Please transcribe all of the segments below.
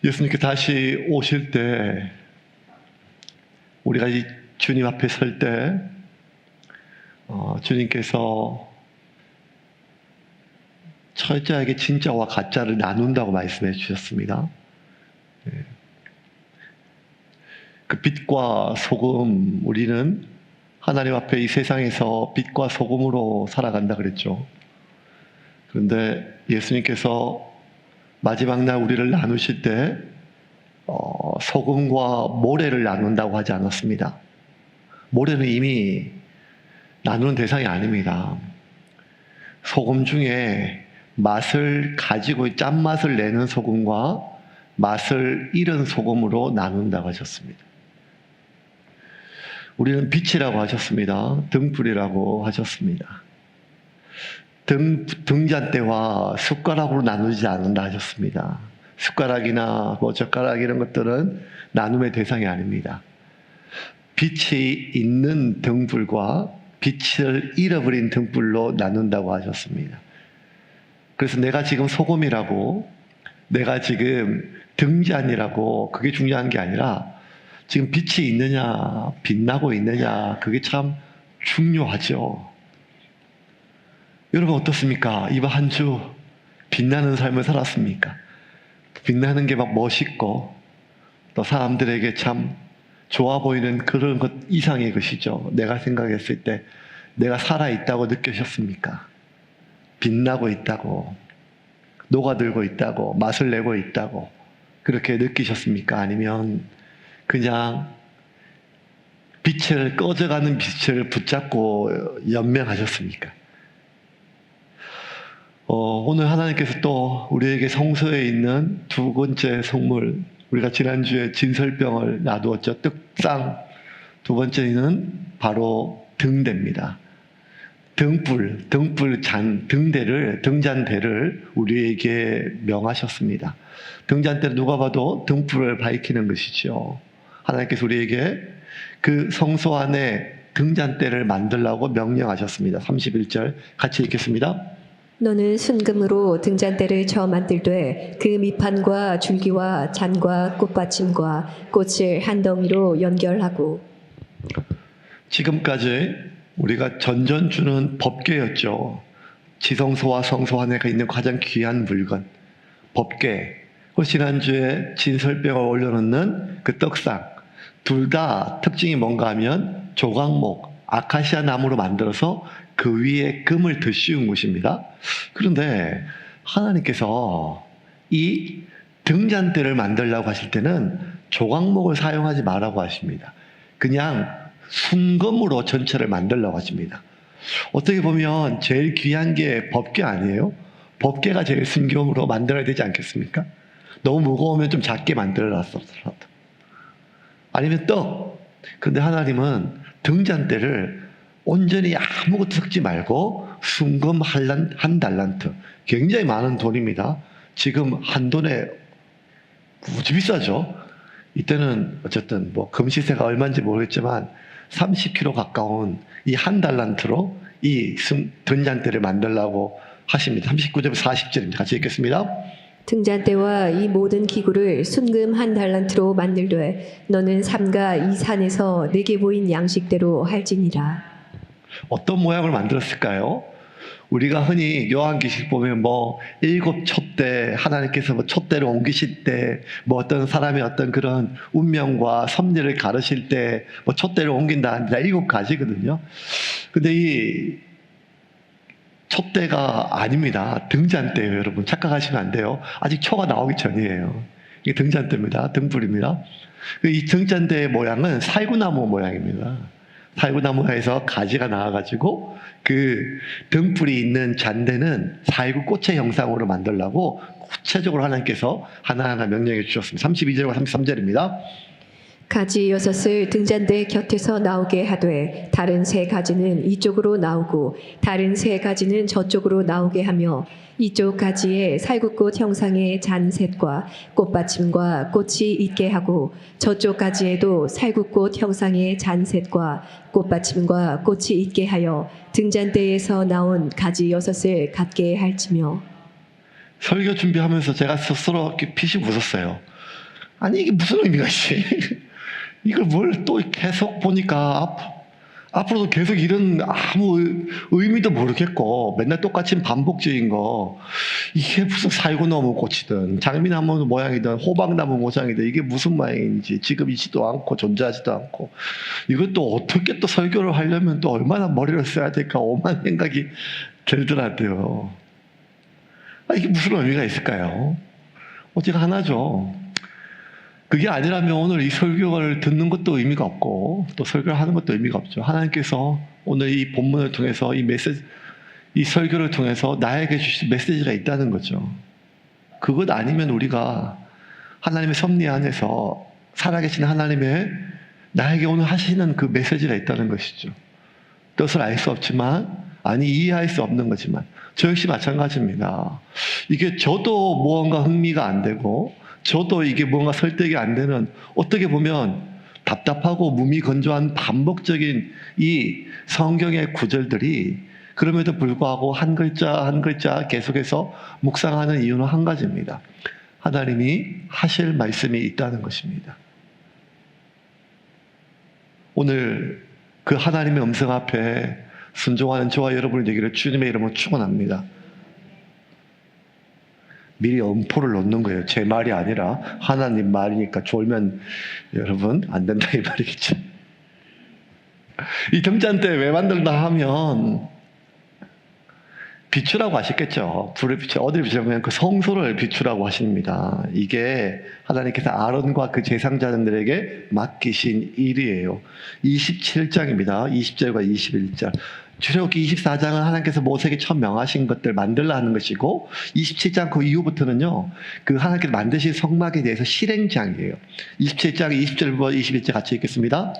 예수님께 다시 오실 때 우리가 이 주님 앞에 설 때 주님께서 철저하게 진짜와 가짜를 나눈다고 말씀해 주셨습니다. 그 빛과 소금, 우리는 하나님 앞에 이 세상에서 빛과 소금으로 살아간다 그랬죠. 그런데 예수님께서 마지막 날 우리를 나누실 때 소금과 모래를 나눈다고 하지 않았습니다. 모래는 이미 나누는 대상이 아닙니다. 소금 중에 맛을 가지고 짠맛을 내는 소금과 맛을 잃은 소금으로 나눈다고 하셨습니다. 우리는 빛이라고 하셨습니다. 등불이라고 하셨습니다. 등잔대와 숟가락으로 나누지 않는다 하셨습니다. 숟가락이나 젓가락 이런 것들은 나눔의 대상이 아닙니다. 빛이 있는 등불과 빛을 잃어버린 등불로 나눈다고 하셨습니다. 그래서 내가 지금 소금이라고, 내가 지금 등잔이라고, 그게 중요한 게 아니라 지금 빛이 있느냐, 빛나고 있느냐, 그게 참 중요하죠. 여러분 어떻습니까? 이번 한 주 빛나는 삶을 살았습니까? 빛나는 게 막 멋있고 또 사람들에게 참 좋아 보이는 그런 것 이상의 것이죠. 내가 생각했을 때 내가 살아있다고 느끼셨습니까? 빛나고 있다고, 녹아들고 있다고, 맛을 내고 있다고 그렇게 느끼셨습니까? 아니면 그냥 빛을, 꺼져가는 빛을 붙잡고 연명하셨습니까? 오늘 하나님께서 또 우리에게 성서에 있는 두 번째 성물, 우리가 지난주에 진설병을 놔두었죠. 떡상. 두 번째는 바로 등대입니다. 등잔대를 우리에게 명하셨습니다. 등잔대는 누가 봐도 등불을 밝히는 것이죠. 하나님께서 우리에게 그 성소 안에 등잔대를 만들라고 명령하셨습니다. 31절 같이 읽겠습니다. 너는 순금으로 등잔대를 저 만들되 그 밑판과 줄기와 잔과 꽃받침과 꽃을 한 덩이로 연결하고. 지금까지 우리가 전전주는 법궤였죠. 지성소와 성소 안에 있는 가장 귀한 물건 법궤. 지난주에 진설병을 올려놓는 그 떡상. 둘 다 특징이 뭔가 하면 조각목, 아카시아 나무로 만들어서 그 위에 금을 더 씌운 것입니다. 그런데 하나님께서 이 등잔대를 만들려고 하실 때는 조각목을 사용하지 말라고 하십니다. 그냥 순금으로 전체를 만들려고 하십니다. 어떻게 보면 제일 귀한 게 법궤 아니에요? 법궤가 제일 순금으로 만들어야 되지 않겠습니까? 너무 무거우면 좀 작게 만들어놨었더라도. 아니면 떡. 근데 하나님은 등잔대를 온전히 아무것도 섞지 말고 순금 한 달란트. 굉장히 많은 돈입니다. 지금 한 돈에 무지 비싸죠. 이때는 어쨌든 뭐 금시세가 얼마인지 모르겠지만 30kg 가까운 이 한 달란트로 이 등잔대를 만들라고 하십니다. 39절 40절입니다. 같이 읽겠습니다. 등잔대와 이 모든 기구를 순금 한 달란트로 만들되 너는 삼가 이 산에서 내게 보인 양식대로 할지니라. 어떤 모양을 만들었을까요? 우리가 흔히 요한계시록 보면 뭐 7 촛대, 하나님께서 뭐 촛대를 옮기실 때, 뭐 어떤 사람의 어떤 그런 운명과 섭리를 가르실 때, 뭐 촛대를 옮긴다, 7가지거든요. 근데 이 촛대가 아닙니다. 등잔대예요, 여러분. 착각하시면 안 돼요. 아직 초가 나오기 전이에요. 이게 등잔대입니다. 등불입니다. 이 등잔대의 모양은 살구나무 모양입니다. 살구나무에서 가지가 나와가지고 그 등불이 있는 잔대는 살구꽃의 형상으로 만들라고 구체적으로 하나님께서 하나하나 명령해 주셨습니다. 32절과 33절입니다. 가지 6을 등잔대 곁에서 나오게 하되 다른 3가지는 이쪽으로 나오고 다른 3가지는 저쪽으로 나오게 하며 이쪽 가지에 살구꽃 형상의 잔셋과 꽃받침과 꽃이 있게 하고 저쪽 가지에도 살구꽃 형상의 잔셋과 꽃받침과 꽃이 있게 하여 등잔대에서 나온 가지 6을 갖게 할지며. 설교 준비하면서 제가 스스로 피식 웃었어요. 아니 이게 무슨 의미가 있지? 이걸 뭘 또 계속 보니까 앞으로도 계속 이런 아무 의미도 모르겠고 맨날 똑같이 반복적인 거, 이게 무슨 살구나무 꽃이든 장미나무 모양이든 호박나무 모양이든 이게 무슨 모양인지 지금 있지도 않고 존재하지도 않고, 이것도 어떻게 또 설교를 하려면 또 얼마나 머리를 써야 될까 오만 생각이 들더라고요. 이게 무슨 의미가 있을까요? 오직 하나죠. 그게 아니라면 오늘 이 설교를 듣는 것도 의미가 없고 또 설교를 하는 것도 의미가 없죠. 하나님께서 오늘 이 본문을 통해서 이 설교를 통해서 나에게 주신 메시지가 있다는 거죠. 그것 아니면 우리가 하나님의 섭리 안에서 살아계신 하나님의 나에게 오늘 하시는 그 메시지가 있다는 것이죠. 뜻을 알 수 없지만, 아니 이해할 수 없는 거지만 저 역시 마찬가지입니다. 이게 저도 무언가 흥미가 안 되고 저도 이게 뭔가 설득이 안 되는, 어떻게 보면 답답하고 무미건조한 반복적인 이 성경의 구절들이, 그럼에도 불구하고 한 글자 한 글자 계속해서 묵상하는 이유는 한 가지입니다. 하나님이 하실 말씀이 있다는 것입니다. 오늘 그 하나님의 음성 앞에 순종하는 저와 여러분의 되기를 주님의 이름으로 축원합니다. 미리 엄포를 놓는 거예요. 제 말이 아니라 하나님 말이니까 졸면 여러분 안 된다 이 말이겠죠. 이 등잔대 왜 만들다 하면 비추라고 하셨겠죠. 불을 비추, 어디를 비추냐면 그 성소를 비추라고 하십니다. 이게 하나님께서 아론과 그 제사장들에게 맡기신 일이에요. 27장입니다. 20절과 21절. 출애굽기 24장은 하나님께서 모세에게 처음 명하신 것들 만들라 하는 것이고, 27장 그 이후부터는요, 그 하나님께서 만드신 성막에 대해서 실행장이에요. 27장 20절부터 21절 같이 읽겠습니다.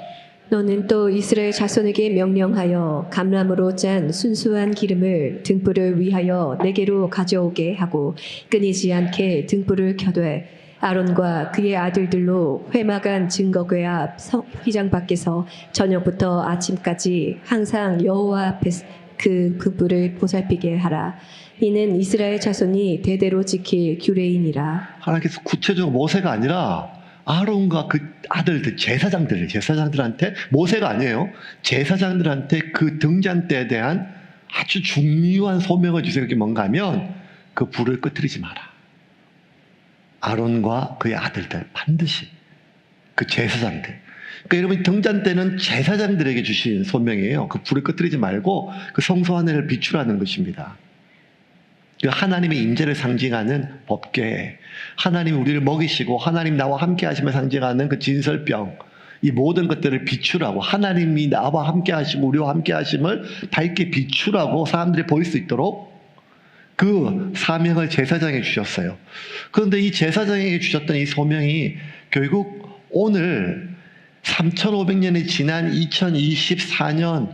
너는 또 이스라엘 자손에게 명령하여 감람으로 짠 순수한 기름을 등불을 위하여 내게로 가져오게 하고 끊이지 않게 등불을 켜되 아론과 그의 아들들로 회막안 증거궤 앞 휘장 밖에서 저녁부터 아침까지 항상 여호와 앞에 그 등불을 보살피게 하라. 이는 이스라엘 자손이 대대로 지킬 규례이니라. 하나님께서 구체적으로 모세가 아니라 아론과 그 아들들, 제사장들한테, 모세가 아니에요. 제사장들한테 그 등잔대에 대한 아주 중요한 소명을 주세요. 그게 뭔가 하면 그 불을 끄트리지 마라. 아론과 그의 아들들, 반드시. 그 제사장들. 그러니까 여러분, 등잔대는 제사장들에게 주신 소명이에요. 그 불을 끄트리지 말고 그 성소 안을 비추라는 것입니다. 하나님의 임재를 상징하는 법궤, 하나님이 우리를 먹이시고 하나님 나와 함께 하심을 상징하는 그 진설병, 이 모든 것들을 비추라고, 하나님이 나와 함께 하시고 우리와 함께 하심을 밝게 비추라고 사람들이 보일 수 있도록 그 사명을 제사장에게 주셨어요. 그런데 이 제사장에게 주셨던 이 소명이 결국 오늘 3500년이 지난 2024년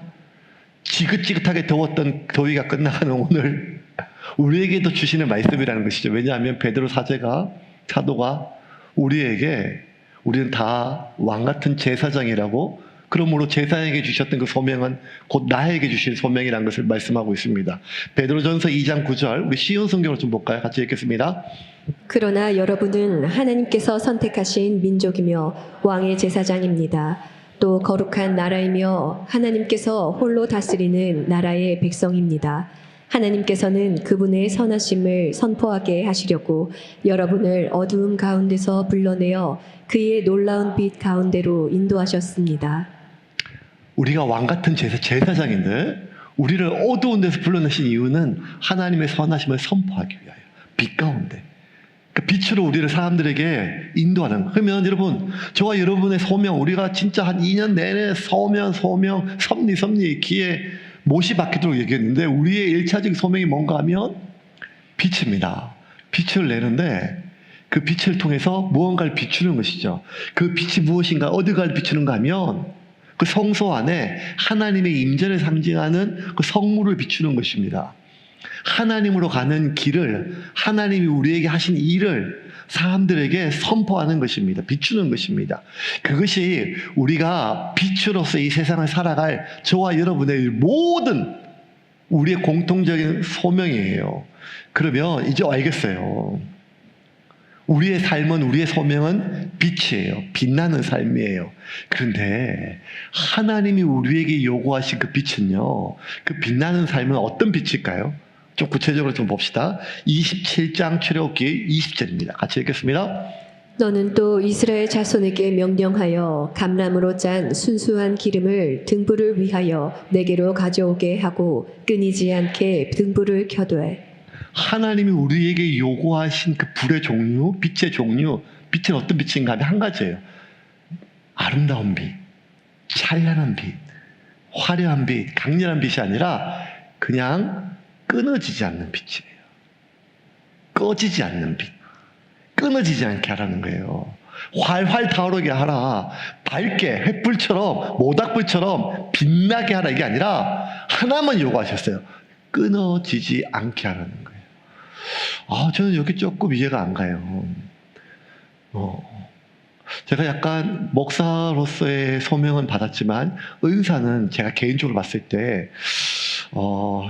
지긋지긋하게 더웠던 더위가 끝나가는 오늘 우리에게도 주시는 말씀이라는 것이죠. 왜냐하면 베드로 사도가 우리는 다 왕같은 제사장이라고, 그러므로 제사장에게 주셨던 그 소명은 곧 나에게 주신 소명이라는 것을 말씀하고 있습니다. 베드로전서 2장 9절, 우리 쉬운 성경을 좀 볼까요? 같이 읽겠습니다. 그러나 여러분은 하나님께서 선택하신 민족이며 왕의 제사장입니다. 또 거룩한 나라이며 하나님께서 홀로 다스리는 나라의 백성입니다. 하나님께서는 그분의 선하심을 선포하게 하시려고 여러분을 어두움 가운데서 불러내어 그의 놀라운 빛 가운데로 인도하셨습니다. 우리가 왕같은 제사장인데 우리를 어두운 데서 불러내신 이유는 하나님의 선하심을 선포하기 위하여, 빛 가운데. 그 빛으로 우리를 사람들에게 인도하는. 그러면 여러분, 저와 여러분의 소명, 우리가 진짜 한 2년 내내 소명, 섭리 기에 못이 박히도록 얘기했는데, 우리의 1차적 소명이 뭔가 하면 빛입니다. 빛을 내는데 그 빛을 통해서 무언가를 비추는 것이죠. 그 빛이 무엇인가, 어디를 비추는가 하면 그 성소 안에 하나님의 임재를 상징하는 그 성물을 비추는 것입니다. 하나님으로 가는 길을, 하나님이 우리에게 하신 일을 사람들에게 선포하는 것입니다. 비추는 것입니다. 그것이 우리가 빛으로서 이 세상을 살아갈 저와 여러분의 모든 우리의 공통적인 소명이에요. 그러면 이제 알겠어요. 우리의 삶은, 우리의 소명은 빛이에요. 빛나는 삶이에요. 그런데 하나님이 우리에게 요구하신 그 빛은요, 그 빛나는 삶은 어떤 빛일까요? 좀 구체적으로 좀 봅시다. 27장 출애굽기 20절입니다. 같이 읽겠습니다. 너는 또 이스라엘 자손에게 명령하여 감람으로 짠 순수한 기름을 등불을 위하여 내게로 가져오게 하고 끊이지 않게 등불을 켜되. 하나님이 우리에게 요구하신 그 불의 종류, 빛의 종류, 빛은 어떤 빛인가 하면 한 가지예요. 아름다운 빛, 찬란한 빛, 화려한 빛, 강렬한 빛이 아니라 그냥 끊어지지 않는 빛이에요. 꺼지지 않는 빛. 끊어지지 않게 하라는 거예요. 활활 타오르게 하라. 밝게 횃불처럼 모닥불처럼 빛나게 하라. 이게 아니라 하나만 요구하셨어요. 끊어지지 않게 하라는 거예요. 저는 여기 조금 이해가 안 가요. 제가 약간 목사로서의 소명은 받았지만 은사는 제가 개인적으로 봤을 때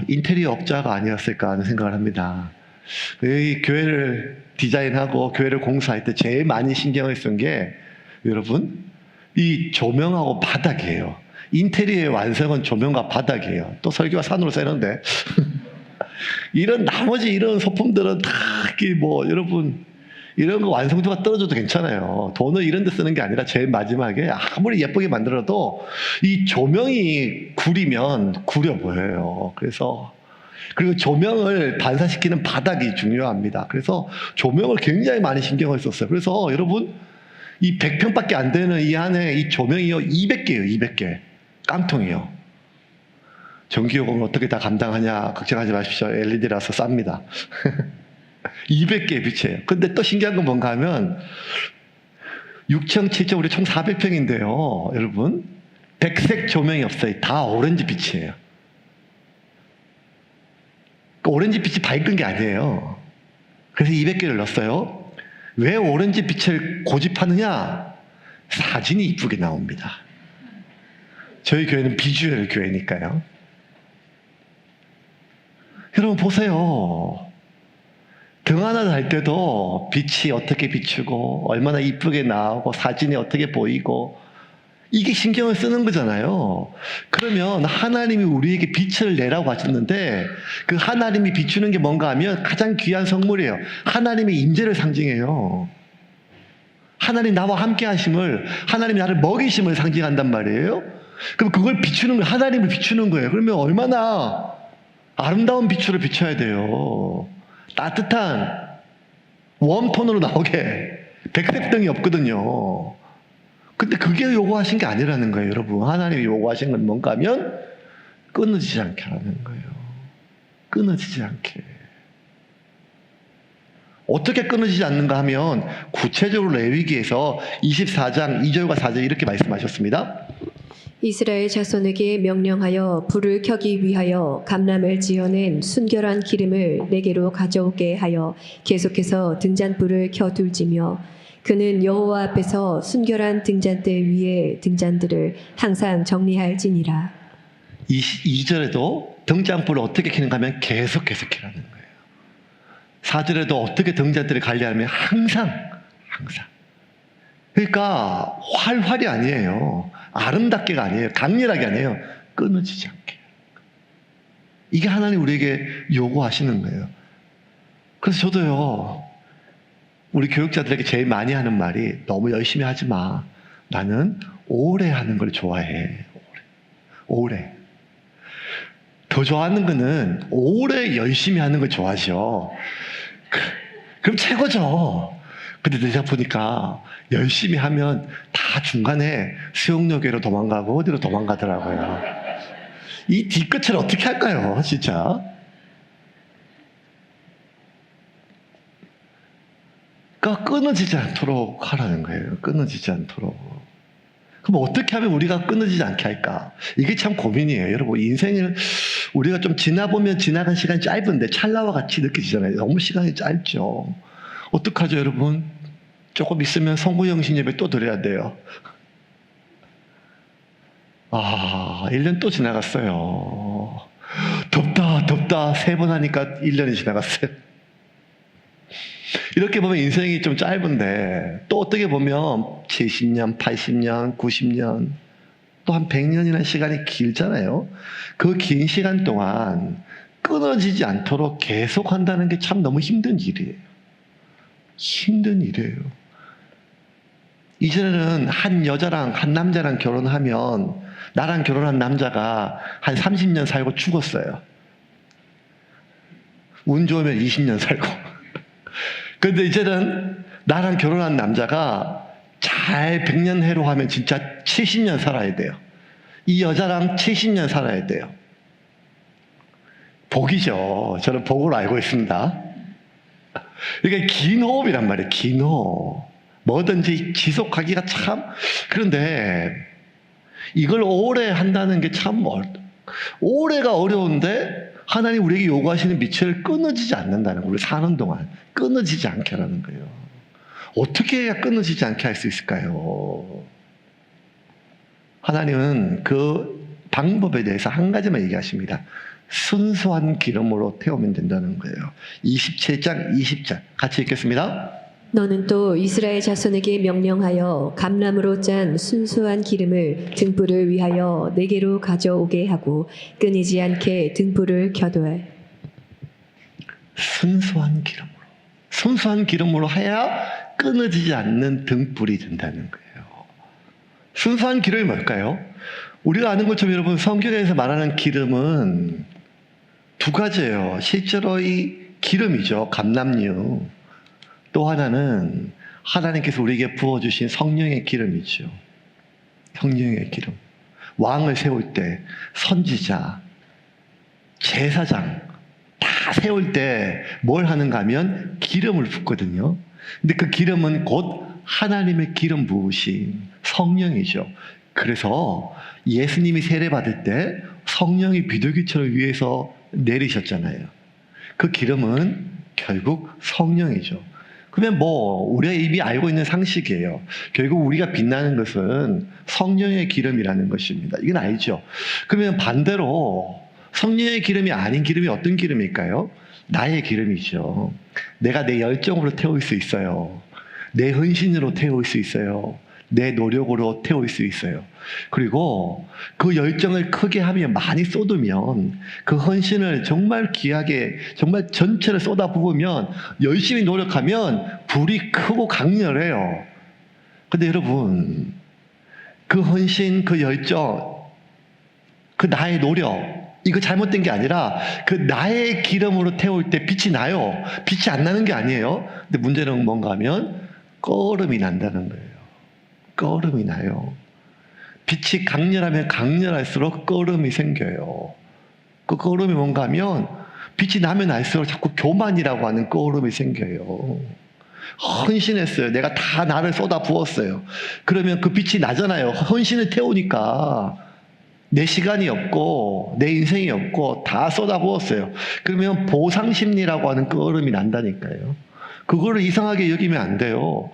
인테리어 업자가 아니었을까 하는 생각을 합니다. 이 교회를 디자인하고 교회를 공사할 때 제일 많이 신경을 쓴 게 여러분 이 조명하고 바닥이에요. 인테리어의 완성은 조명과 바닥이에요. 또 설교가 산으로 세는데 이런 나머지 이런 소품들은 다 여러분 이런 거 완성도가 떨어져도 괜찮아요. 돈을 이런 데 쓰는 게 아니라 제일 마지막에 아무리 예쁘게 만들어도 이 조명이 구리면 구려 보여요. 그리고 조명을 반사시키는 바닥이 중요합니다. 그래서 조명을 굉장히 많이 신경을 썼어요. 그래서 여러분 이 100평밖에 안 되는 이 안에 이 조명이요 200개예요. 200개. 깡통이요. 전기요금을 어떻게 다 감당하냐 걱정하지 마십시오. LED라서 쌉니다. 200개의 빛이에요. 근데 또 신기한 건 뭔가 하면 6층, 7층 우리 총 400평인데요. 여러분 백색 조명이 없어요. 다 오렌지 빛이에요. 오렌지 빛이 밝은 게 아니에요. 그래서 200개를 넣었어요. 왜 오렌지 빛을 고집하느냐? 사진이 이쁘게 나옵니다. 저희 교회는 비주얼 교회니까요. 여러분 보세요. 등 하나 달 때도 빛이 어떻게 비추고 얼마나 이쁘게 나오고 사진이 어떻게 보이고 이게 신경을 쓰는 거잖아요. 그러면 하나님이 우리에게 빛을 내라고 하셨는데 그 하나님이 비추는 게 뭔가 하면 가장 귀한 선물이에요. 하나님의 임재를 상징해요. 하나님 나와 함께 하심을, 하나님 나를 먹이심을 상징한단 말이에요. 그럼 그걸 비추는 거예요. 하나님을 비추는 거예요. 그러면 얼마나 아름다운 빛으로 비춰야 돼요. 따뜻한 웜톤으로 나오게 백색 등이 없거든요. 근데 그게 요구하신 게 아니라는 거예요, 여러분. 하나님이 요구하신 건 뭔가 하면 끊어지지 않게 하라는 거예요. 끊어지지 않게. 어떻게 끊어지지 않는가 하면 구체적으로 레위기에서 24장 2절과 4절 이렇게 말씀하셨습니다. 이스라엘 자손에게 명령하여 불을 켜기 위하여 감람을 지어낸 순결한 기름을 내게로 가져오게 하여 계속해서 등잔불을 켜둘지며 그는 여호와 앞에서 순결한 등잔대 위에 등잔들을 항상 정리할지니라. 2절에도 등잔불을 어떻게 켜는가 하면 계속해서 켜라는 거예요. 4절에도 어떻게 등잔대를 관리하면 항상. 그러니까 활활이 아니에요. 아름답게가 아니에요. 강렬하게 아니에요. 끊어지지 않게. 이게 하나님 우리에게 요구하시는 거예요. 그래서 저도요. 우리 교육자들에게 제일 많이 하는 말이 너무 열심히 하지 마. 나는 오래 하는 걸 좋아해. 오래. 더 좋아하는 거는 오래 열심히 하는 걸 좋아하죠. 그럼 최고죠. 근데 내가 보니까 열심히 하면 다 중간에 수용료계로 도망가고 어디로 도망가더라고요. 이 뒤끝을 어떻게 할까요? 진짜. 그러니까 끊어지지 않도록 하라는 거예요. 끊어지지 않도록. 그럼 어떻게 하면 우리가 끊어지지 않게 할까? 이게 참 고민이에요. 여러분 인생을 우리가 좀 지나보면 지나간 시간이 짧은데 찰나와 같이 느껴지잖아요. 너무 시간이 짧죠. 어떡하죠 여러분? 조금 있으면 성구영신 예배 또 드려야 돼요. 1년 또 지나갔어요. 덥다 3번 하니까 1년이 지나갔어요. 이렇게 보면 인생이 좀 짧은데 또 어떻게 보면 70년, 80년, 90년 또 한 100년이라는 시간이 길잖아요. 그 긴 시간 동안 끊어지지 않도록 계속 한다는 게 참 너무 힘든 일이에요. 힘든 일이에요. 이전에는 한 여자랑 한 남자랑 결혼하면 나랑 결혼한 남자가 한 30년 살고 죽었어요. 운 좋으면 20년 살고. 그런데 이제는 나랑 결혼한 남자가 잘 100년 해로 하면 진짜 70년 살아야 돼요. 이 여자랑 70년 살아야 돼요. 복이죠. 저는 복으로 알고 있습니다. 이게 긴 호흡이란 말이에요. 긴 호흡. 뭐든지 지속하기가 참. 그런데 이걸 오래 한다는 게 참 오래가 어려운데 하나님 우리에게 요구하시는 미천을 끊어지지 않는다는 거예요. 우리 사는 동안 끊어지지 않게 하라는 거예요. 어떻게 해야 끊어지지 않게 할 수 있을까요? 하나님은 그 방법에 대해서 한 가지만 얘기하십니다. 순수한 기름으로 태우면 된다는 거예요. 27장 20절 같이 읽겠습니다. 너는 또 이스라엘 자손에게 명령하여 감람으로 짠 순수한 기름을 등불을 위하여 내게로 가져오게 하고 끊이지 않게 등불을 켜둬. 순수한 기름으로. 순수한 기름으로 해야 끊어지지 않는 등불이 된다는 거예요. 순수한 기름이 뭘까요? 우리가 아는 것처럼 여러분 성경에서 말하는 기름은 두 가지예요. 실제로 이 기름이죠. 감람유. 또 하나는 하나님께서 우리에게 부어주신 성령의 기름이죠. 성령의 기름. 왕을 세울 때 선지자, 제사장 다 세울 때 뭘 하는가 하면 기름을 붓거든요. 근데 그 기름은 곧 하나님의 기름 부으신 성령이죠. 그래서 예수님이 세례받을 때 성령이 비둘기처럼 위에서 내리셨잖아요. 그 기름은 결국 성령이죠. 그러면 우리가 이미 알고 있는 상식이에요. 결국 우리가 빛나는 것은 성령의 기름이라는 것입니다. 이건 알죠. 그러면 반대로 성령의 기름이 아닌 기름이 어떤 기름일까요? 나의 기름이죠. 내가 내 열정으로 태울 수 있어요. 내 헌신으로 태울 수 있어요. 내 노력으로 태울 수 있어요. 그리고 그 열정을 크게 하며 많이 쏟으면 그 헌신을 정말 귀하게 정말 전체를 쏟아부으면 열심히 노력하면 불이 크고 강렬해요. 근데 여러분 그 헌신, 그 열정, 그 나의 노력 이거 잘못된 게 아니라 그 나의 기름으로 태울 때 빛이 나요. 빛이 안 나는 게 아니에요. 근데 문제는 뭔가 하면 꺼름이 난다는 거예요. 꺼름이 나요. 빛이 강렬하면 강렬할수록 꺼름이 생겨요. 그 꺼름이 뭔가 하면 빛이 나면 날수록 자꾸 교만이라고 하는 꺼름이 생겨요. 헌신했어요. 내가 다 나를 쏟아 부었어요. 그러면 그 빛이 나잖아요. 헌신을 태우니까 내 시간이 없고 내 인생이 없고 다 쏟아 부었어요. 그러면 보상심리라고 하는 꺼름이 난다니까요. 그거를 이상하게 여기면 안 돼요.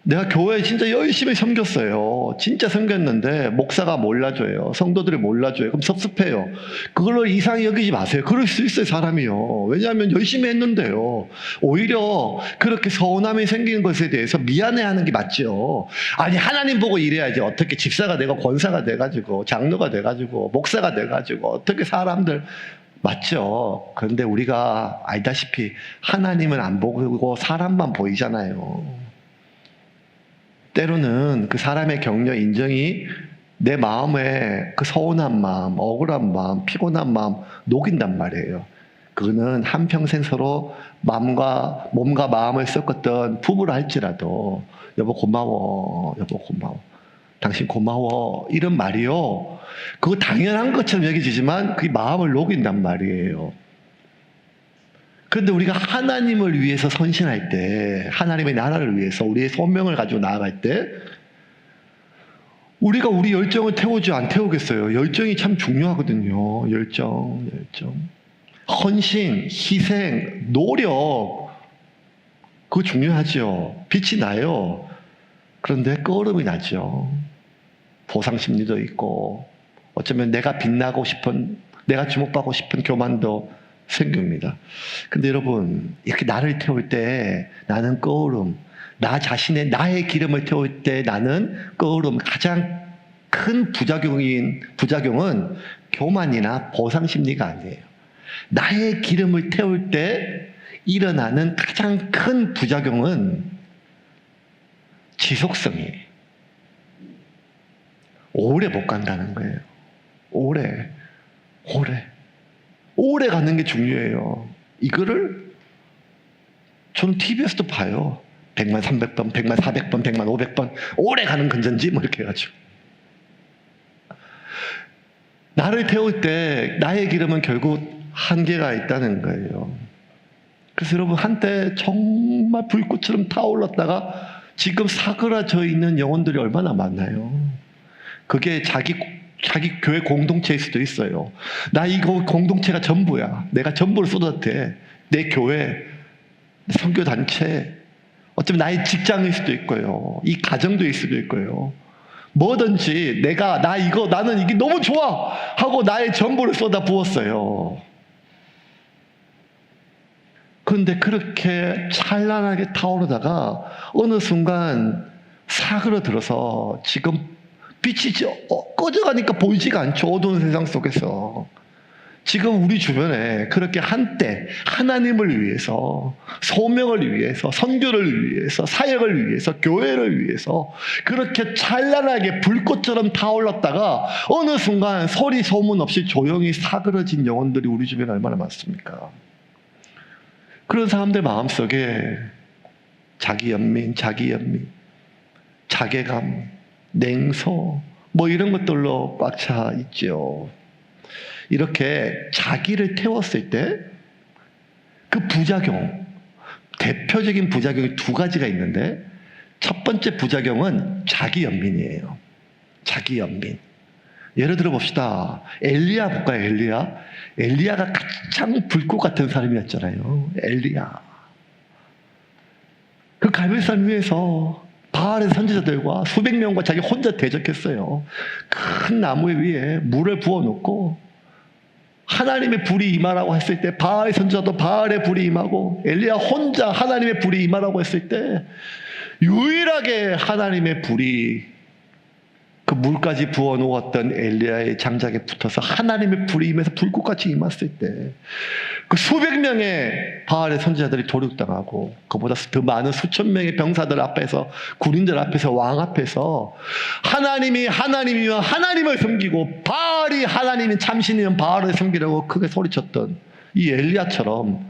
내가 교회에 진짜 열심히 섬겼어요. 진짜 섬겼는데 목사가 몰라줘요. 성도들이 몰라줘요. 그럼 섭섭해요. 그걸로 이상히 여기지 마세요. 그럴 수 있어요, 사람이요. 왜냐하면 열심히 했는데요. 오히려 그렇게 서운함이 생기는 것에 대해서 미안해하는 게 맞죠. 아니 하나님 보고 일해야지. 어떻게 집사가 되고 권사가 돼가지고 장로가 돼가지고 목사가 돼가지고 어떻게 사람들 맞죠. 그런데 우리가 알다시피 하나님은 안 보고 사람만 보이잖아요. 때로는 그 사람의 격려, 인정이 내 마음에 그 서운한 마음, 억울한 마음, 피곤한 마음 녹인단 말이에요. 그거는 한평생 서로 몸과 마음을 섞었던 부부라 할지라도 여보 고마워, 여보 고마워, 당신 고마워 이런 말이요. 그거 당연한 것처럼 여겨지지만 그게 마음을 녹인단 말이에요. 그런데 우리가 하나님을 위해서 헌신할 때, 하나님의 나라를 위해서 우리의 소명을 가지고 나아갈 때 우리가 우리 열정을 태우지 안 태우겠어요. 열정이 참 중요하거든요. 열정. 헌신, 희생, 노력 그거 중요하죠. 빛이 나요. 그런데 꺼름이 나죠. 보상심리도 있고 어쩌면 내가 빛나고 싶은, 내가 주목받고 싶은 교만도 생깁니다. 근데 여러분, 이렇게 나를 태울 때 나는 꺼울음, 나의 기름을 태울 때 나는 꺼울음, 가장 큰 부작용은 교만이나 보상 심리가 아니에요. 나의 기름을 태울 때 일어나는 가장 큰 부작용은 지속성이에요. 오래 못 간다는 거예요. 오래 가는 게 중요해요. 이거를 저는 TV에서도 봐요. 100만 300번, 100만 400번, 100만 500번 오래 가는 건전지 뭐 이렇게 해가지고. 나를 태울 때 나의 기름은 결국 한계가 있다는 거예요. 그래서 여러분, 한때 정말 불꽃처럼 타올랐다가 지금 사그라져 있는 영혼들이 얼마나 많나요? 그게 자기 교회 공동체일 수도 있어요. 나 이거 공동체가 전부야. 내가 전부를 쏟았대. 내 교회, 선교단체, 어쩌면 나의 직장일 수도 있고요. 이 가정도일 수도 있고요. 뭐든지 나는 이게 너무 좋아! 하고 나의 전부를 쏟아 부었어요. 그런데 그렇게 찬란하게 타오르다가 어느 순간 사그러들어서 지금 빛이 꺼져가니까 보이지가 않죠. 어두운 세상 속에서. 지금 우리 주변에 그렇게 한때 하나님을 위해서, 소명을 위해서, 선교를 위해서, 사역을 위해서, 교회를 위해서 그렇게 찬란하게 불꽃처럼 타올랐다가 어느 순간 소리 소문 없이 조용히 사그러진 영혼들이 우리 주변에 얼마나 많습니까? 그런 사람들 마음속에 자기연민, 자괴감, 냉소 뭐 이런 것들로 꽉 차 있죠. 이렇게 자기를 태웠을 때 그 부작용, 대표적인 부작용이 두 가지가 있는데 첫 번째 부작용은 자기연민이에요. 자기연민. 예를 들어 봅시다. 엘리야 볼까요? 엘리야가 가장 불꽃 같은 사람이었잖아요. 엘리야. 그 갈멜산 위에서 바알의 선지자들과 수백 명과 자기 혼자 대적했어요. 큰 나무 위에 물을 부어놓고 하나님의 불이 임하라고 했을 때 바알의 선지자도 바알의 불이 임하고 엘리야 혼자 하나님의 불이 임하라고 했을 때 유일하게 하나님의 불이 그 물까지 부어놓았던 엘리야의 장작에 붙어서 하나님의 불이 임해서 불꽃같이 임했을 때 그 수백 명의 바알의 선지자들이 도륙당하고 그보다 더 많은 수천 명의 병사들 앞에서, 군인들 앞에서, 왕 앞에서 하나님이면 하나님을 섬기고 바알이 하나님인 참신이면 바알을 섬기라고 크게 소리쳤던 이 엘리야처럼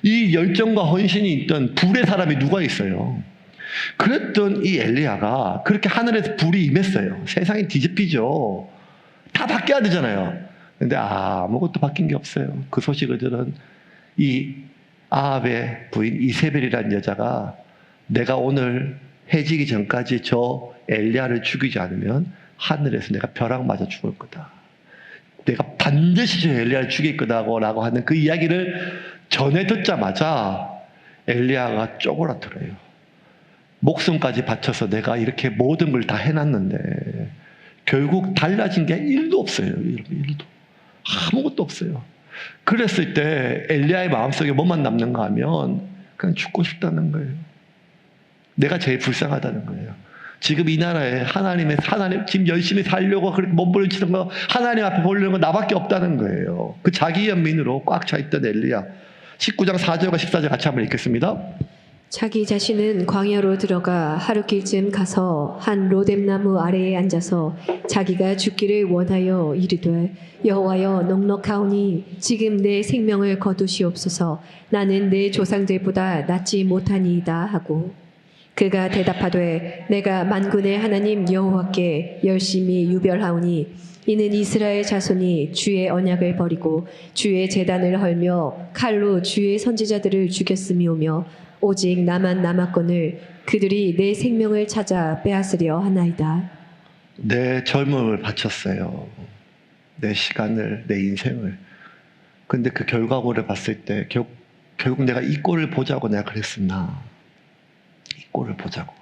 이 열정과 헌신이 있던 불의 사람이 누가 있어요? 그랬던 이 엘리야가 그렇게 하늘에서 불이 임했어요. 세상이 뒤집히죠. 다 바뀌어야 되잖아요. 근데 아무것도 바뀐 게 없어요. 그 소식을 들은 이 아합의 부인 이세벨이라는 여자가 내가 오늘 해지기 전까지 저 엘리야를 죽이지 않으면 하늘에서 내가 벼락 맞아 죽을 거다. 내가 반드시 저 엘리야를 죽일 거다라고 하는 그 이야기를 전해 듣자마자 엘리야가 쪼그라들어요. 목숨까지 바쳐서 내가 이렇게 모든 걸 다 해놨는데 결국 달라진 게 1도 없어요. 1도. 아무것도 없어요. 그랬을 때 엘리야의 마음속에 뭐만 남는가 하면 그냥 죽고 싶다는 거예요. 내가 제일 불쌍하다는 거예요. 지금 이 나라에 하나님 지금 열심히 살려고 그렇게 몸부림치는 거 하나님 앞에 보려는 거 나밖에 없다는 거예요. 그 자기 연민으로 꽉 차 있던 엘리야. 19장 4절과 14절 같이 한번 읽겠습니다. 자기 자신은 광야로 들어가 하루길쯤 가서 한 로뎀나무 아래에 앉아서 자기가 죽기를 원하여 이르되 여호와여 넉넉하오니 지금 내 생명을 거두시옵소서. 나는 내 조상들보다 낫지 못하니이다 하고 그가 대답하되 내가 만군의 하나님 여호와께 열심히 유별하오니 이는 이스라엘 자손이 주의 언약을 버리고 주의 제단을 헐며 칼로 주의 선지자들을 죽였음이오며 오직 나만 남았거늘 그들이 내 생명을 찾아 빼앗으려 하나이다. 내 젊음을 바쳤어요. 내 시간을, 내 인생을. 근데 그 결과물을 봤을 때 결국 내가 이 꼴을 보자고 내가 그랬었나. 이 꼴을 보자고.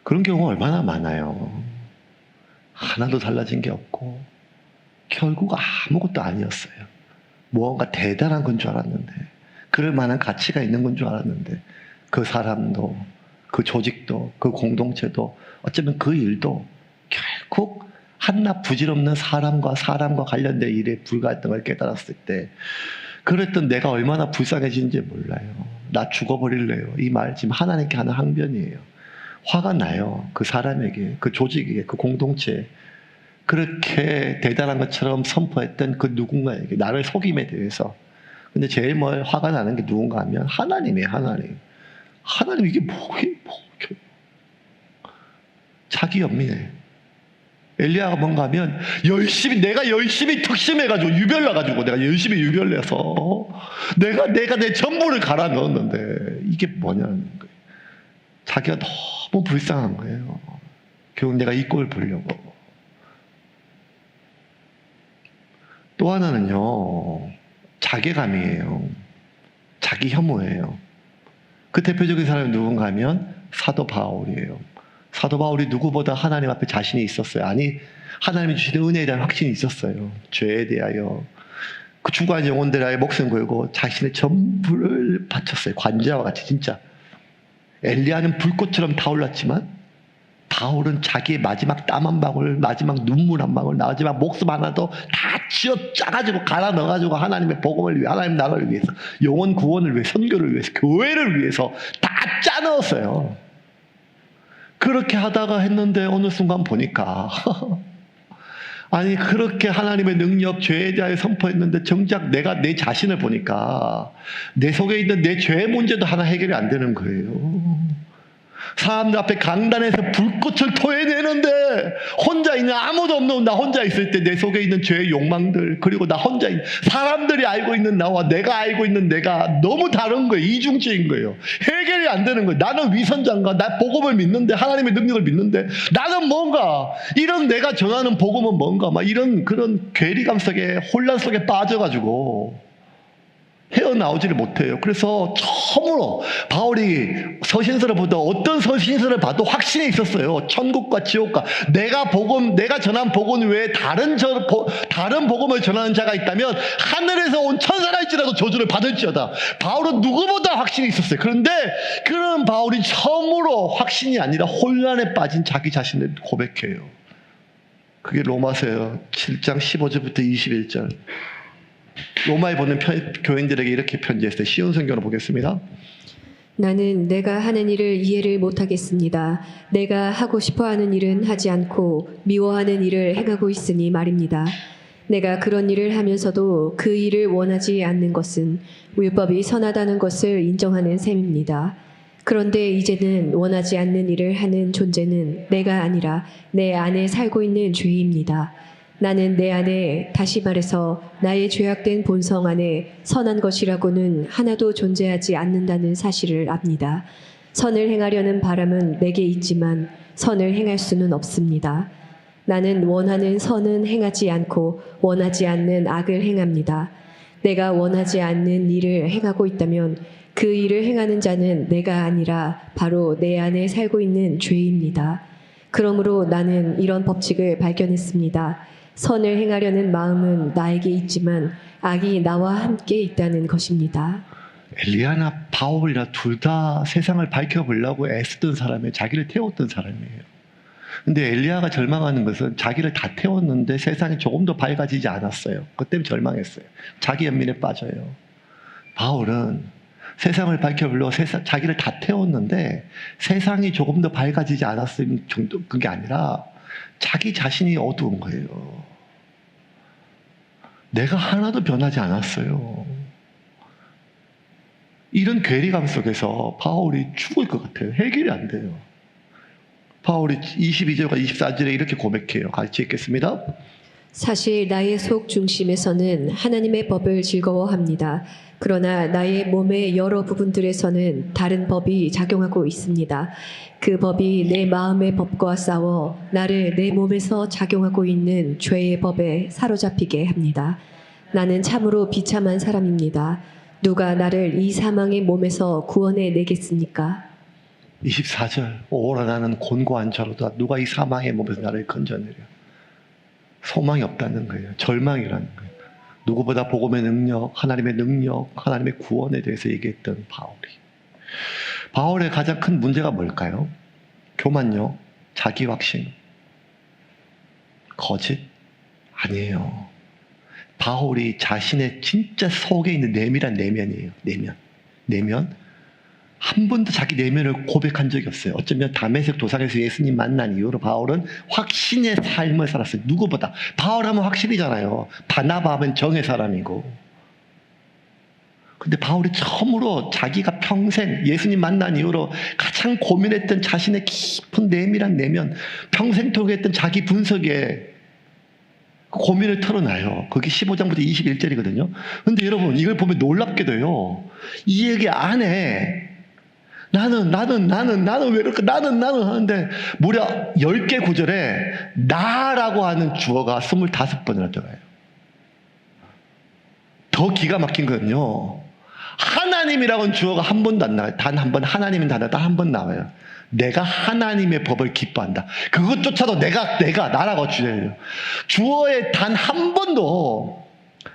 그런 경우가 얼마나 많아요. 하나도 달라진 게 없고 결국 아무것도 아니었어요. 무언가 대단한 건 줄 알았는데, 그럴 만한 가치가 있는 건 줄 알았는데, 그 사람도, 그 조직도, 그 공동체도, 어쩌면 그 일도 결국 한낱 부질없는 사람과 관련된 일에 불과했던 걸 깨달았을 때, 그랬던 내가 얼마나 불쌍해지는지 몰라요. 나 죽어버릴래요. 이 말 지금 하나님께 하는 항변이에요. 화가 나요. 그 사람에게, 그 조직에게, 그 공동체에. 그렇게 대단한 것처럼 선포했던 그 누군가에게, 나를 속임에 대해서. 근데 제일 화가 나는 게 누군가 하면 하나님이에요. 하나님. 하나님 이게 뭐게? 자기 연민해. 엘리야가 뭔가 하면 내가 열심히 특심해가지고 유별나가지고 내가 열심히 유별내서 내가 내 전부를 갈아 넣었는데 이게 뭐냐는 거예요. 자기가 너무 불쌍한 거예요. 결국 내가 이 꼴을 보려고. 또 하나는요, 자괴감이에요. 자기 혐오예요. 그 대표적인 사람이 누군가 하면 사도 바울이에요. 사도 바울이 누구보다 하나님 앞에 자신이 있었어요. 아니, 하나님이 주시는 은혜에 대한 확신이 있었어요. 죄에 대하여, 그 죽어간 영혼들에 대하여 목숨 걸고 자신의 전부를 바쳤어요. 관자와 같이 진짜. 엘리야는 불꽃처럼 타올랐지만 바울은 자기의 마지막 땀 한 방울, 마지막 눈물 한 방울, 마지막 목숨 하나도 다 쥐어 짜가지고 갈아 넣어가지고 하나님의 복음을 위해, 하나님 나라를 위해서, 영혼 구원을 위해, 선교를 위해서, 교회를 위해서 다 짜 넣었어요. 그렇게 하다가 했는데 어느 순간 보니까 아니, 그렇게 하나님의 능력, 죄에 대하여 선포했는데 정작 내가 내 자신을 보니까 내 속에 있는 내 죄의 문제도 하나 해결이 안 되는 거예요. 사람들 앞에 강단에서 불꽃을 토해내는데 혼자 있는, 아무도 없는 나 혼자 있을 때 내 속에 있는 죄의 욕망들, 그리고 나 혼자 있는, 사람들이 알고 있는 나와 내가 알고 있는 내가 너무 다른 거예요. 이중적인 거예요. 해결이 안 되는 거예요. 나는 위선자인가? 나 복음을 믿는데, 하나님의 능력을 믿는데 나는 뭔가, 이런 내가 전하는 복음은 뭔가, 막 이런 그런 괴리감 속에, 혼란 속에 빠져가지고 헤어나오지를 못해요. 그래서 처음으로 바울이 서신서를 보다 어떤 서신서를 봐도 확신이 있었어요. 천국과 지옥과, 내가 전한 복음 외에 다른 복음을 전하는 자가 있다면 하늘에서 온 천사랄지라도 저주를 받을지어다. 바울은 누구보다 확신이 있었어요. 그런데 그런 바울이 처음으로 확신이 아니라 혼란에 빠진 자기 자신을 고백해요. 그게 로마서 7장 15절부터 21절. 로마에 보는 교인들에게 이렇게 편지했어요. 쉬운 성경으로 보겠습니다. 나는 내가 하는 일을 이해를 못하겠습니다. 내가 하고 싶어하는 일은 하지 않고 미워하는 일을 행하고 있으니 말입니다. 내가 그런 일을 하면서도 그 일을 원하지 않는 것은 율법이 선하다는 것을 인정하는 셈입니다. 그런데 이제는 원하지 않는 일을 하는 존재는 내가 아니라 내 안에 살고 있는 죄입니다. 나는 내 안에, 다시 말해서 나의 죄악된 본성 안에 선한 것이라고는 하나도 존재하지 않는다는 사실을 압니다. 선을 행하려는 바람은 내게 있지만 선을 행할 수는 없습니다. 나는 원하는 선은 행하지 않고 원하지 않는 악을 행합니다. 내가 원하지 않는 일을 행하고 있다면 그 일을 행하는 자는 내가 아니라 바로 내 안에 살고 있는 죄입니다. 그러므로 나는 이런 법칙을 발견했습니다. 선을 행하려는 마음은 나에게 있지만 악이 나와 함께 있다는 것입니다. 엘리야나 바울이나 둘 다 세상을 밝혀보려고 애쓰던 사람이에요. 자기를 태웠던 사람이에요. 근데 엘리야가 절망하는 것은 자기를 다 태웠는데 세상이 조금 더 밝아지지 않았어요. 그것 때문에 절망했어요. 자기 연민에 빠져요. 바울은 세상을 밝혀보려고 자기를 다 태웠는데 세상이 조금 더 밝아지지 않았을 정도, 그게 아니라 자기 자신이 어두운 거예요. 내가 하나도 변하지 않았어요. 이런 괴리감 속에서 바울이 죽을 것 같아요. 해결이 안 돼요. 바울이 22절과 24절에 이렇게 고백해요. 같이 읽겠습니다. 사실 나의 속 중심에서는 하나님의 법을 즐거워합니다. 그러나 나의 몸의 여러 부분들에서는 다른 법이 작용하고 있습니다. 그 법이 내 마음의 법과 싸워 나를 내 몸에서 작용하고 있는 죄의 법에 사로잡히게 합니다. 나는 참으로 비참한 사람입니다. 누가 나를 이 사망의 몸에서 구원해 내겠습니까? 24절. 오라 나는 곤고한 자로다. 누가 이 사망의 몸에서 나를 건져내려. 소망이 없다는 거예요. 절망이라는 거예요. 누구보다 복음의 능력, 하나님의 능력, 하나님의 구원에 대해서 얘기했던 바울의 가장 큰 문제가 뭘까요? 교만요, 자기 확신, 거짓? 아니에요. 바울이 자신의 진짜 속에 있는 내밀한 내면이에요. 내면. 한 번도 자기 내면을 고백한 적이 없어요. 어쩌면 다메섹 도상에서 예수님 만난 이후로 바울은 확신의 삶을 살았어요. 누구보다. 바울하면 확실이잖아요. 바나바 하면 정의 사람이고. 근데 바울이 처음으로 자기가 평생 예수님 만난 이후로 가장 고민했던 자신의 깊은 내밀한 내면, 평생 토기했던 자기 분석에 고민을 털어놔요. 그게 15장부터 21절이거든요. 근데 여러분, 이걸 보면 놀랍게도요, 이 얘기 안에 나는 왜 이렇게 나는 하는데 무려 10개 구절에 나라고 하는 주어가 25번이나 들어가요. 더 기가 막힌 건요, 하나님이라고는 주어가 한 번도 안 나와요. 단 한 번. 하나님은 단 한 번 나와요. 내가 하나님의 법을 기뻐한다. 그것조차도 내가 나라고 주어요. 주어에 단 한 번도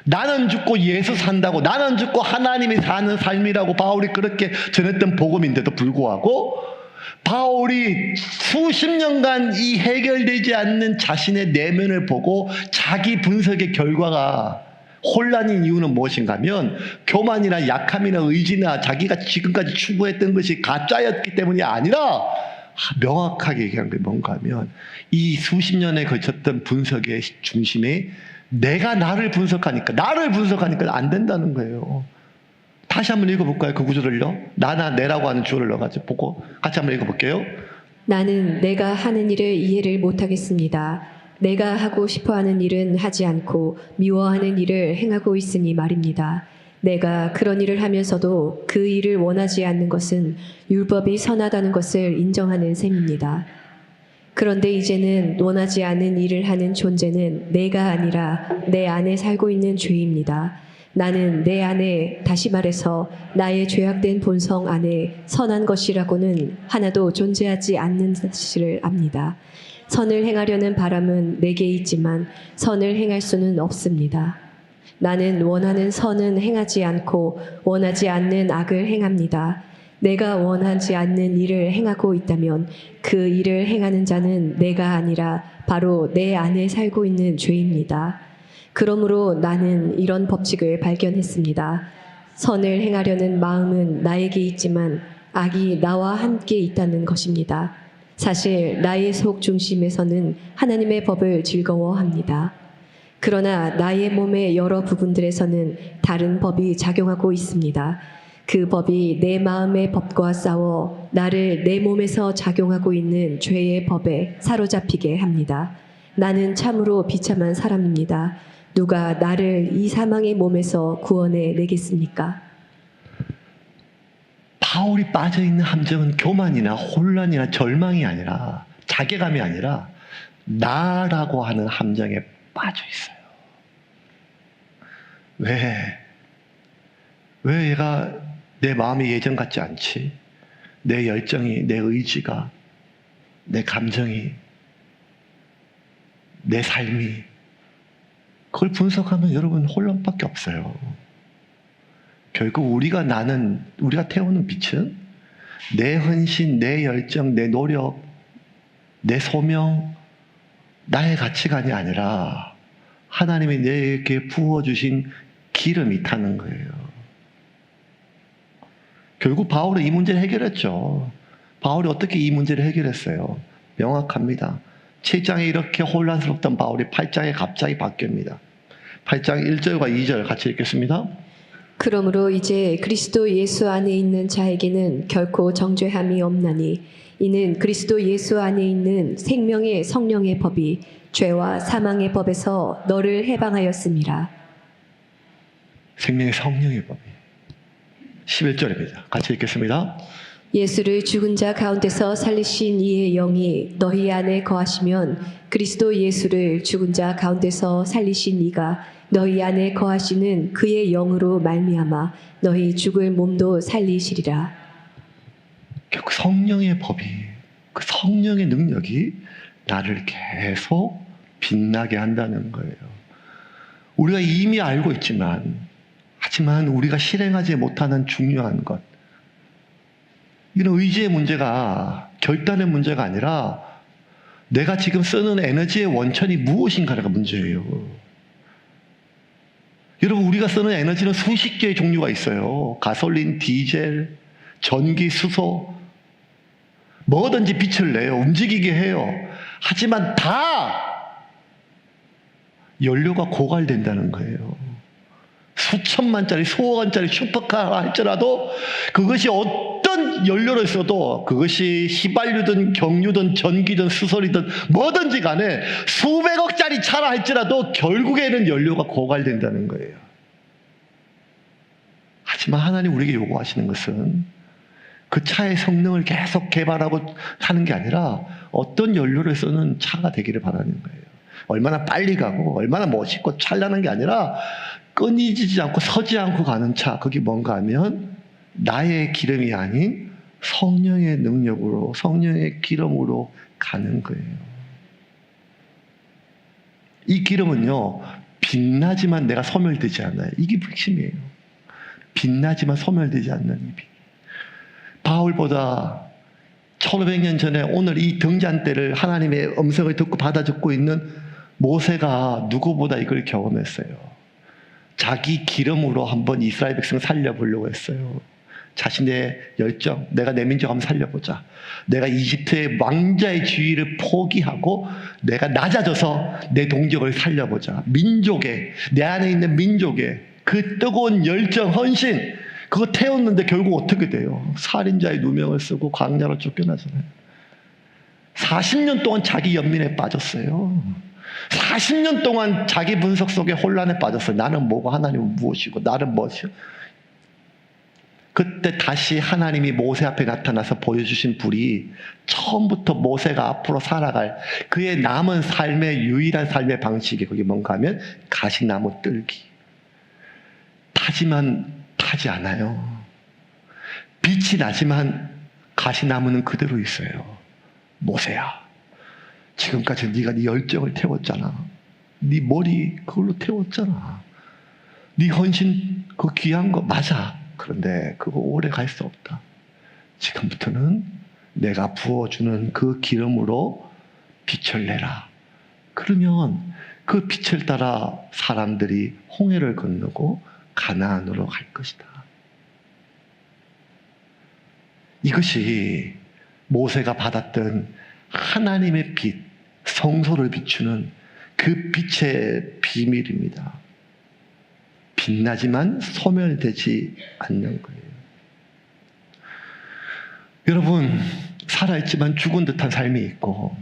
나는 죽고 예수 산다고, 나는 죽고 하나님이 사는 삶이라고 바울이 그렇게 전했던 복음인데도 불구하고 바울이 수십 년간 이 해결되지 않는 자신의 내면을 보고 자기 분석의 결과가 혼란인 이유는 무엇인가 하면 교만이나 약함이나 의지나 자기가 지금까지 추구했던 것이 가짜였기 때문이 아니라 명확하게 얘기한 게 뭔가 하면 이 수십 년에 걸쳤던 분석의 중심에 내가 나를 분석하니까 안 된다는 거예요. 다시 한번 읽어볼까요? 그 구절을요. 나나 내라고 하는 주어를 넣어가지고 보고 같이 한번 읽어볼게요. 나는 내가 하는 일을 이해를 못하겠습니다. 내가 하고 싶어하는 일은 하지 않고 미워하는 일을 행하고 있으니 말입니다. 내가 그런 일을 하면서도 그 일을 원하지 않는 것은 율법이 선하다는 것을 인정하는 셈입니다. 그런데 이제는 원하지 않는 일을 하는 존재는 내가 아니라 내 안에 살고 있는 죄입니다. 나는 내 안에, 다시 말해서 나의 죄악된 본성 안에 선한 것이라고는 하나도 존재하지 않는 사실을 압니다. 선을 행하려는 바람은 내게 있지만 선을 행할 수는 없습니다. 나는 원하는 선은 행하지 않고 원하지 않는 악을 행합니다. 내가 원하지 않는 일을 행하고 있다면 그 일을 행하는 자는 내가 아니라 바로 내 안에 살고 있는 죄입니다. 그러므로 나는 이런 법칙을 발견했습니다. 선을 행하려는 마음은 나에게 있지만 악이 나와 함께 있다는 것입니다. 사실 나의 속 중심에서는 하나님의 법을 즐거워합니다. 그러나 나의 몸의 여러 부분들에서는 다른 법이 작용하고 있습니다. 그 법이 내 마음의 법과 싸워 나를 내 몸에서 작용하고 있는 죄의 법에 사로잡히게 합니다. 나는 참으로 비참한 사람입니다. 누가 나를 이 사망의 몸에서 구원해 내겠습니까? 바울이 빠져있는 함정은 교만이나 혼란이나 절망이 아니라, 자괴감이 아니라 나라고 하는 함정에 빠져 있어요. 왜 얘가 내 마음이 예전 같지 않지? 내 열정이, 내 의지가, 내 감정이, 내 삶이, 그걸 분석하면 여러분 혼란밖에 없어요. 결국 우리가 태우는 빛은 내 헌신, 내 열정, 내 노력, 내 소명, 나의 가치관이 아니라 하나님이 내게 부어주신 기름이 타는 거예요. 결국 바울은 이 문제를 해결했죠. 바울이 어떻게 이 문제를 해결했어요? 명확합니다. 7장에 이렇게 혼란스럽던 바울이 8장에 갑자기 바뀝니다. 8장 1절과 2절 같이 읽겠습니다. 그러므로 이제 그리스도 예수 안에 있는 자에게는 결코 정죄함이 없나니 이는 그리스도 예수 안에 있는 생명의 성령의 법이 죄와 사망의 법에서 너를 해방하였음이라. 생명의 성령의 법이 11절입니다. 같이 읽겠습니다. 예수를 죽은 자 가운데서 살리신 이의 영이 너희 안에 거하시면 그리스도 예수를 죽은 자 가운데서 살리신 이가 너희 안에 거하시는 그의 영으로 말미암아 너희 죽을 몸도 살리시리라. 결국 성령의 법이, 그 성령의 능력이 나를 계속 빛나게 한다는 거예요. 우리가 이미 알고 있지만, 하지만 우리가 실행하지 못하는 중요한 것, 이런 의지의 문제가 결단의 문제가 아니라 내가 지금 쓰는 에너지의 원천이 무엇인가가 문제예요. 여러분, 우리가 쓰는 에너지는 수십 개의 종류가 있어요. 가솔린, 디젤, 전기, 수소, 뭐든지 빛을 내요. 움직이게 해요. 하지만 다 연료가 고갈된다는 거예요. 수천만짜리, 수억원짜리 슈퍼카라 할지라도 그것이 어떤 연료로 있어도, 그것이 휘발유든 경유든 전기든 수소리든 뭐든지 간에 수백억짜리 차라 할지라도 결국에는 연료가 고갈된다는 거예요. 하지만 하나님 우리에게 요구하시는 것은 그 차의 성능을 계속 개발하고 하는 게 아니라 어떤 연료를 쓰는 차가 되기를 바라는 거예요. 얼마나 빨리 가고 얼마나 멋있고 찬란한 게 아니라 끊이지 않고 서지 않고 가는 차, 그게 뭔가 하면 나의 기름이 아닌 성령의 능력으로, 성령의 기름으로 가는 거예요. 이 기름은요, 빛나지만 내가 소멸되지 않아요. 이게 핵심이에요. 빛나지만 소멸되지 않는 이 빛. 바울보다 1500년 전에 오늘 이 등잔대를 하나님의 음성을 듣고 받아 적고 있는 모세가 누구보다 이걸 경험했어요. 자기 기름으로 한번 이스라엘 백성을 살려보려고 했어요. 자신의 열정, 내가 내 민족 한번 살려보자. 내가 이집트의 왕자의 지위를 포기하고 내가 낮아져서 내 동족을 살려보자. 민족의, 내 안에 있는 민족의 그 뜨거운 열정, 헌신, 그거 태웠는데 결국 어떻게 돼요? 살인자의 누명을 쓰고 광야로 쫓겨나잖아요. 40년 동안 자기 연민에 빠졌어요. 40년 동안 자기 분석 속에 혼란에 빠졌어요. 나는 뭐고 하나님은 무엇이고 나는 무엇이요? 그때 다시 하나님이 모세 앞에 나타나서 보여주신 불이 처음부터 모세가 앞으로 살아갈 그의 남은 삶의 유일한 삶의 방식이 그게 뭔가 하면 가시나무 뜰기. 타지만 타지 않아요. 빛이 나지만 가시나무는 그대로 있어요. 모세야, 지금까지 네가 네 열정을 태웠잖아. 네 머리 그걸로 태웠잖아. 네 헌신 그 귀한 거 맞아. 그런데 그거 오래 갈 수 없다. 지금부터는 내가 부어주는 그 기름으로 빛을 내라. 그러면 그 빛을 따라 사람들이 홍해를 건너고 가나안으로 갈 것이다. 이것이 모세가 받았던 하나님의 빛, 성소를 비추는 그 빛의 비밀입니다. 빛나지만 소멸되지 않는 거예요. 여러분, 살아있지만 죽은 듯한 삶이 있고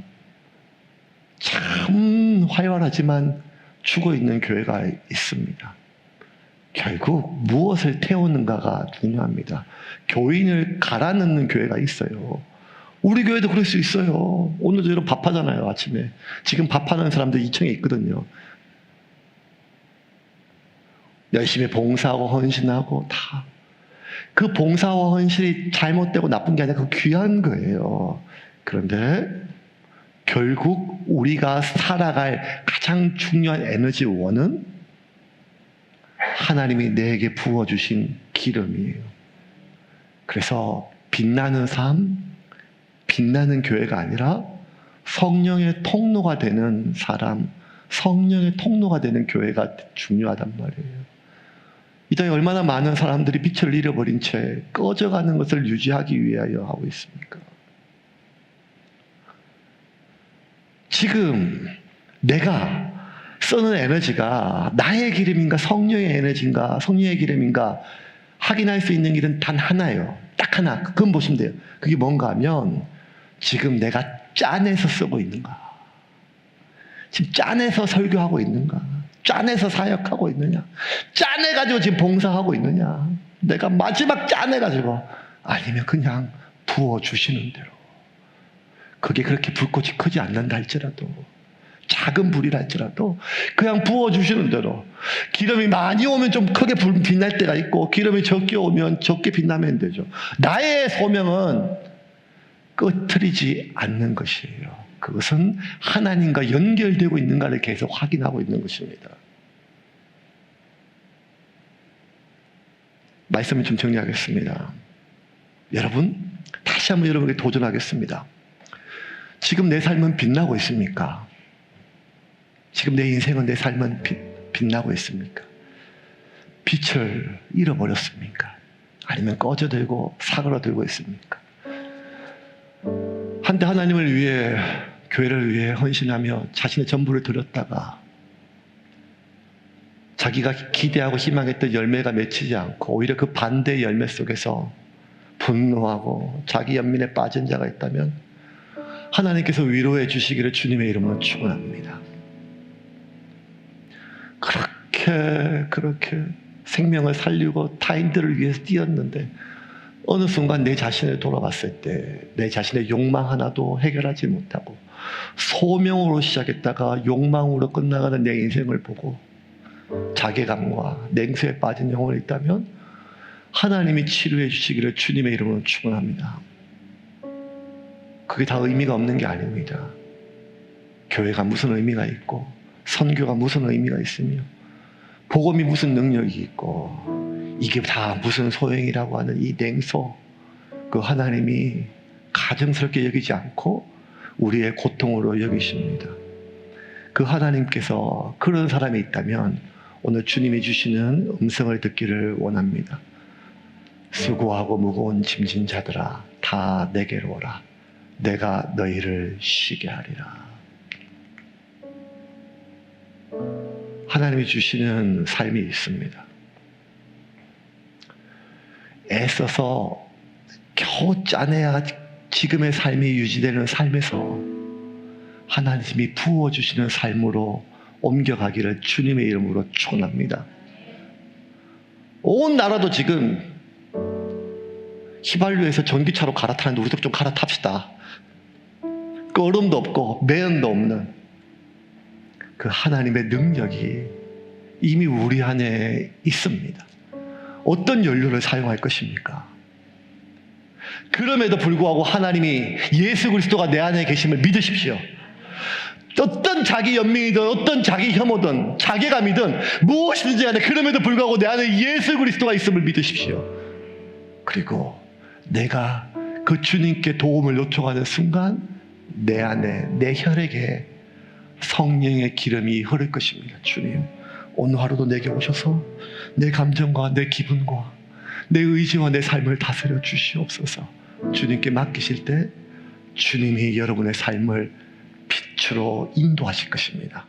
참 활발하지만 죽어있는 교회가 있습니다. 결국 무엇을 태우는가가 중요합니다. 교인을 갈아넣는 교회가 있어요. 우리 교회도 그럴 수 있어요. 오늘도 여러분 밥하잖아요, 아침에. 지금 밥하는 사람들 2층에 있거든요. 열심히 봉사하고 헌신하고 다. 그 봉사와 헌신이 잘못되고 나쁜 게 아니라 그 귀한 거예요. 그런데 결국 우리가 살아갈 가장 중요한 에너지원은 하나님이 내게 부어주신 기름이에요. 그래서 빛나는 삶, 빛나는 교회가 아니라 성령의 통로가 되는 사람, 성령의 통로가 되는 교회가 중요하단 말이에요. 이 땅에 얼마나 많은 사람들이 빛을 잃어버린 채 꺼져가는 것을 유지하기 위하여 하고 있습니까? 지금 내가 쓰는 에너지가 나의 기름인가 성령의 에너지인가 성령의 기름인가 확인할 수 있는 길은 단 하나예요. 딱 하나. 그건 보시면 돼요. 그게 뭔가 하면 지금 내가 짠해서 쓰고 있는가? 지금 짠해서 설교하고 있는가? 짠해서 사역하고 있느냐? 짠해가지고 지금 봉사하고 있느냐? 내가 마지막 짠해가지고 아니면 그냥 부어주시는 대로 그게 그렇게 불꽃이 크지 않는다 할지라도 작은 불이라 할지라도 그냥 부어주시는 대로 기름이 많이 오면 좀 크게 빛날 때가 있고 기름이 적게 오면 적게 빛나면 되죠. 나의 소명은 끄트리지 않는 것이에요. 그것은 하나님과 연결되고 있는가를 계속 확인하고 있는 것입니다. 말씀을 좀 정리하겠습니다. 여러분, 다시 한번 여러분에게 도전하겠습니다. 지금 내 삶은 빛나고 있습니까? 지금 내 인생은, 내 삶은 빛나고 있습니까? 빛을 잃어버렸습니까? 아니면 꺼져들고 사그러들고 있습니까? 한때 하나님을 위해, 교회를 위해 헌신하며 자신의 전부를 드렸다가 자기가 기대하고 희망했던 열매가 맺히지 않고 오히려 그 반대의 열매 속에서 분노하고 자기 연민에 빠진 자가 있다면 하나님께서 위로해 주시기를 주님의 이름으로 축원합니다. 그렇게 생명을 살리고 타인들을 위해서 뛰었는데 어느 순간 내 자신을 돌아봤을 때 내 자신의 욕망 하나도 해결하지 못하고 소명으로 시작했다가 욕망으로 끝나가는 내 인생을 보고 자괴감과 냉소에 빠진 영혼이 있다면 하나님이 치료해 주시기를 주님의 이름으로 축원합니다. 그게 다 의미가 없는 게 아닙니다. 교회가 무슨 의미가 있고 선교가 무슨 의미가 있으며 복음이 무슨 능력이 있고 이게 다 무슨 소용이라고 하는 이 냉소, 그 하나님이 가증스럽게 여기지 않고 우리의 고통으로 여기십니다. 그 하나님께서 그런 사람이 있다면 오늘 주님이 주시는 음성을 듣기를 원합니다. 수고하고 무거운 짐진 자들아 다 내게로 오라. 내가 너희를 쉬게 하리라. 하나님이 주시는 삶이 있습니다. 애써서 겨우 짜내야 지금의 삶이 유지되는 삶에서 하나님이 부어주시는 삶으로 옮겨가기를 주님의 이름으로 축원합니다. 온 나라도 지금 휘발유에서 전기차로 갈아타는데 우리도 좀 갈아탑시다. 그 얼음도 없고 매연도 없는 그 하나님의 능력이 이미 우리 안에 있습니다. 어떤 연료를 사용할 것입니까? 그럼에도 불구하고 하나님이 예수 그리스도가 내 안에 계심을 믿으십시오. 어떤 자기 연민이든 어떤 자기 혐오든 자괴감이든 무엇이든지 간에 그럼에도 불구하고 내 안에 예수 그리스도가 있음을 믿으십시오. 그리고 내가 그 주님께 도움을 요청하는 순간 내 안에, 내 혈액에 성령의 기름이 흐를 것입니다. 주님, 오늘 하루도 내게 오셔서 내 감정과 내 기분과 내 의지와 내 삶을 다스려 주시옵소서. 주님께 맡기실 때 주님이 여러분의 삶을 빛으로 인도하실 것입니다.